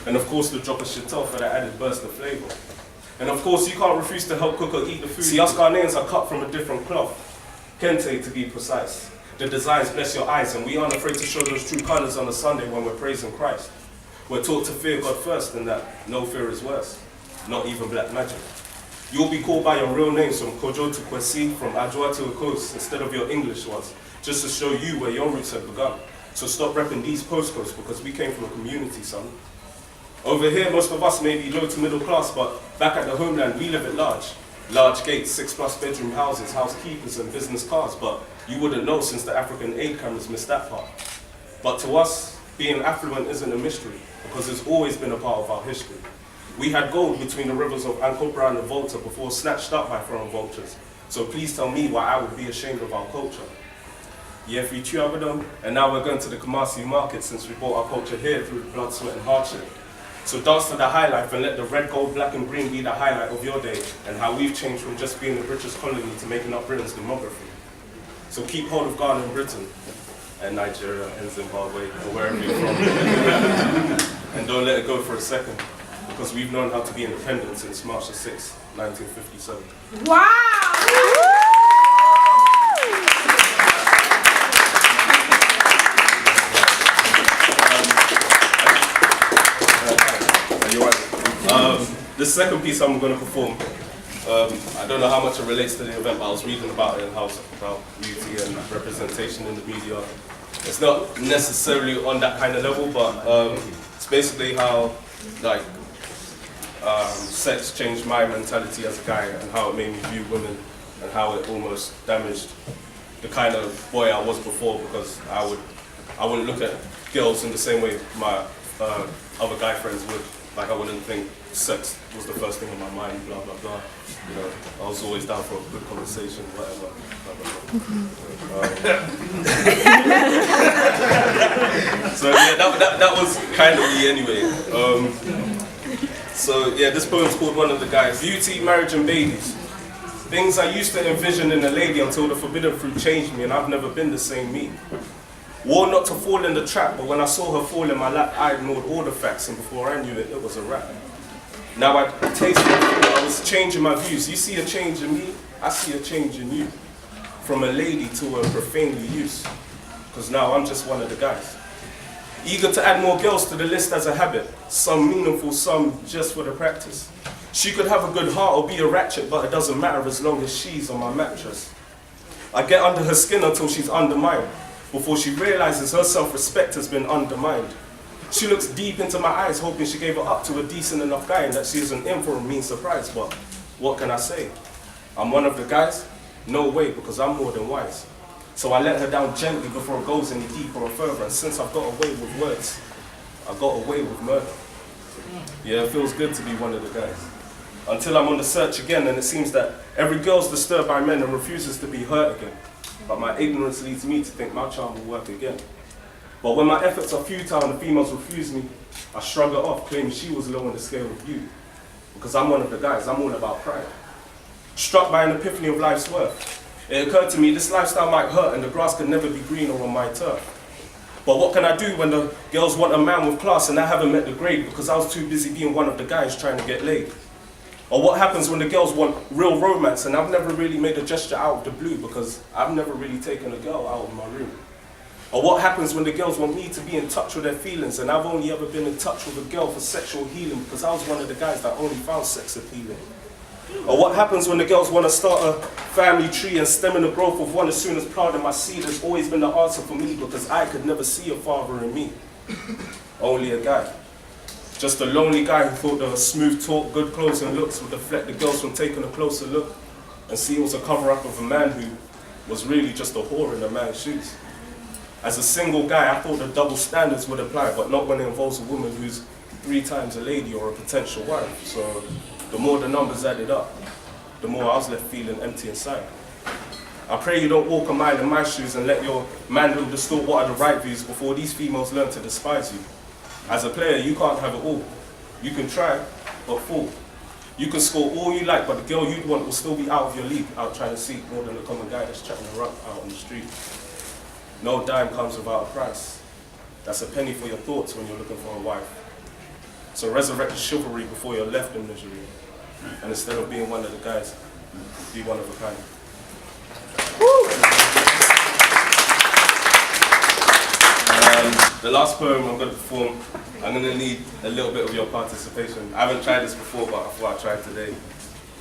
And of course the drop of shit off for that added burst of flavour. And of course you can't refuse to help cook or eat the food. See, us Ghanaians are cut from a different cloth. Kente to be precise. The designs bless your eyes, and we aren't afraid to show those true colours on a Sunday when we're praising Christ. We're taught to fear God first, and that no fear is worse, not even black magic. You'll be called by your real names, from Kojo to Kwesi, from Adjoa to Okos, instead of your English ones, just to show you where your roots have begun. So stop repping these postcodes, because we came from a community, son. Over here, most of us may be low to middle class, but back at the homeland, we live at large. Large gates, 6+ bedroom houses, housekeepers and business cars, but you wouldn't know since the African aid cameras missed that part. But to us, being affluent isn't a mystery, because it's always been a part of our history. We had gold between the rivers of Ancobra and the Volta before snatched up by foreign vultures. So please tell me why I would be ashamed of our culture. Yeah, if you chew over them, and now we're going to the Kumasi market since we brought our culture here through blood, sweat and hardship. So dance to the high life and let the red, gold, black and green be the highlight of your day, and how we've changed from just being the British colony to making up Britain's demography. So keep hold of Ghana and Britain, and Nigeria and Zimbabwe, or wherever you're from. And don't let it go for a second, because we've known how to be independent since March the 6th, 1957. Wow! The second piece I'm going to perform, I don't know how much it relates to the event, but I was reading about it in house about beauty and representation in the media. It's not necessarily on that kind of level, but it's basically how sex changed my mentality as a guy and how it made me view women and how it almost damaged the kind of boy I was before, because I wouldn't look at girls in the same way my other guy friends would. Like, I wouldn't think sex was the first thing on my mind, blah, blah, blah. You know, I was always down for a good conversation, whatever, blah, blah, blah. So yeah, that was kind of me anyway. So yeah, this poem's called One of the Guys. Beauty, marriage and babies. Things I used to envision in a lady until the forbidden fruit changed me, and I've never been the same me. War not to fall in the trap, but when I saw her fall in my lap, I ignored all the facts, and before I knew it, it was a wrap. Now I tasted it, I was changing my views. You see a change in me, I see a change in you. From a lady to a profanely use, because now I'm just one of the guys. Eager to add more girls to the list as a habit, some meaningful, some just for the practice. She could have a good heart or be a ratchet, but it doesn't matter as long as she's on my mattress. I get under her skin until she's under mine, before she realizes her self-respect has been undermined. She looks deep into my eyes, hoping she gave it up to a decent enough guy and that she isn't in for a mean surprise, but what can I say? I'm one of the guys? No way, because I'm more than wise. So I let her down gently before it goes any deeper or further, and since I've got away with words, I got away with murder. Yeah, it feels good to be one of the guys. Until I'm on the search again, and it seems that every girl's disturbed by men and refuses to be hurt again. But my ignorance leads me to think my charm will work again. But when my efforts are futile and the females refuse me, I shrug her off, claiming she was low on the scale of beauty. Because I'm one of the guys, I'm all about pride. Struck by an epiphany of life's worth, it occurred to me this lifestyle might hurt and the grass could never be greener on my turf. But what can I do when the girls want a man with class and I haven't met the grade because I was too busy being one of the guys trying to get laid? Or what happens when the girls want real romance and I've never really made a gesture out of the blue because I've never really taken a girl out of my room? Or what happens when the girls want me to be in touch with their feelings and I've only ever been in touch with a girl for sexual healing because I was one of the guys that only found sex appealing? Or what happens when the girls want to start a family tree and stem in the growth of one as soon as planting my seed has always been the answer for me because I could never see a father in me. Only a guy. Just a lonely guy who thought the smooth talk, good clothes and looks would deflect the girls from taking a closer look and see it was a cover-up of a man who was really just a whore in a man's shoes. As a single guy, I thought the double standards would apply, but not when it involves a woman who's 3 times a lady or a potential wife. So the more the numbers added up, the more I was left feeling empty inside. I pray you don't walk a mile in my shoes and let your manhood distort what are the right views before these females learn to despise you. As a player, you can't have it all. You can try, but fall. You can score all you like, but the girl you'd want will still be out of your league, out trying to seek more than the common guy that's chatting her up out on the street. No dime comes without a price. That's a penny for your thoughts when you're looking for a wife. So resurrect the chivalry before you're left in misery. And instead of being one of the guys, be one of a kind. The last poem I'm going to perform, I'm going to need a little bit of your participation. I haven't tried this before, but I thought I'd try today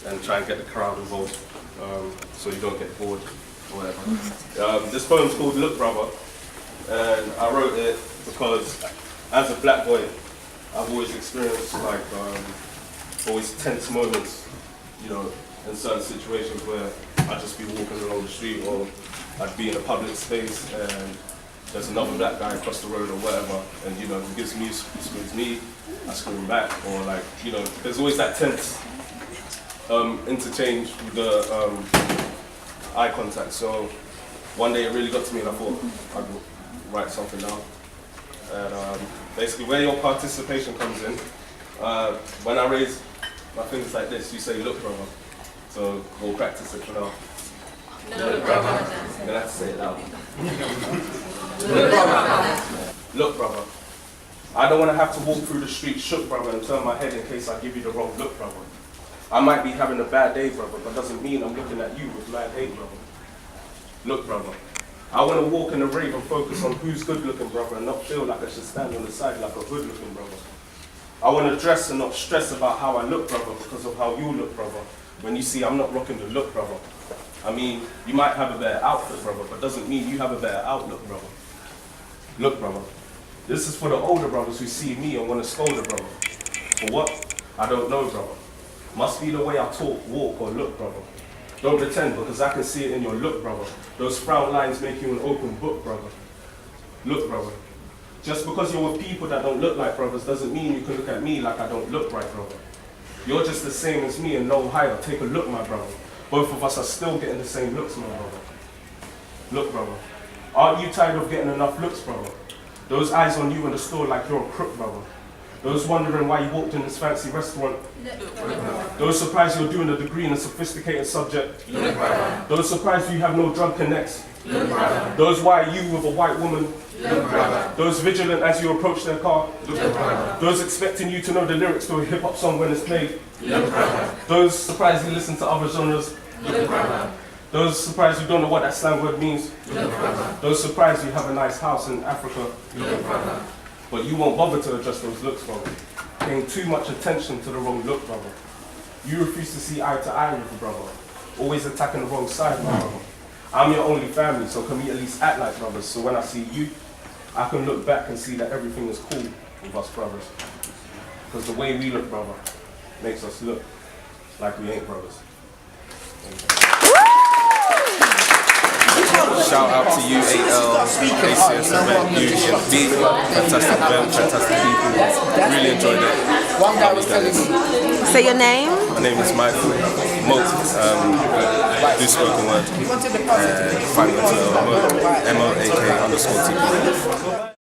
and try and get the crowd involved so you don't get bored or whatever. This poem's called Look Brother, and I wrote it because as a black boy, I've always experienced like always tense moments, you know, in certain situations where I'd just be walking along the street or I'd be in a public space and there's another black guy across the road or whatever, and you know, he gives me, he screams me, I scream back, or like, you know, there's always that tense interchange with the eye contact. So one day it really got to me and I thought I'd write something down. And basically where your participation comes in, when I raise my fingers like this, you say, look brother. So we'll practice it for now. Look brother. I'm gonna have to say it loud. Look brother. Look brother. I don't want to have to walk through the street shook brother and turn my head in case I give you the wrong look brother. I might be having a bad day brother, but doesn't mean I'm looking at you with mad hate brother. Look brother. I want to walk in the rave and focus on who's good looking brother and not feel like I should stand on the side like a hood looking brother. I want to dress and not stress about how I look brother because of how you look brother. When you see I'm not rocking the look brother. I mean, you might have a better outfit brother, but doesn't mean you have a better outlook brother. Look brother. This is for the older brothers who see me and want to scold a brother. For what? I don't know brother. Must be the way I talk, walk or look brother. Don't pretend because I can see it in your look brother. Those frown lines make you an open book brother. Look brother. Just because you're with people that don't look like brothers doesn't mean you can look at me like I don't look right brother. You're just the same as me and no higher. Take a look my brother. Both of us are still getting the same looks my brother. Look brother. Aren't you tired of getting enough looks brother? Those eyes on you in the store like you're a crook brother. Those wondering why you walked in this fancy restaurant. Those surprised you're doing a degree in a sophisticated subject. Those surprised you have no drug connects. Those why you with a white woman. Those vigilant as you approach their car. Those expecting you to know the lyrics to a hip hop song when it's played. Those surprised you listen to other genres. Those surprised you don't know what that slang word means. Those surprised you have a nice house in Africa. But you won't bother to adjust those looks, brother. Paying too much attention to the wrong look, brother. You refuse to see eye to eye with your brother. Always attacking the wrong side, my brother. I'm your only family, so can we at least act like brothers? So when I see you, I can look back and see that everything is cool with us brothers. Because the way we look, brother, makes us look like we ain't brothers. Shout out to UAL ACS event, UAB, fantastic event, fantastic people, really enjoyed it. Love you guys. Say your name? My name is Michael, MOAK, do spoken word, and find me on Twitter, MOAK _TV.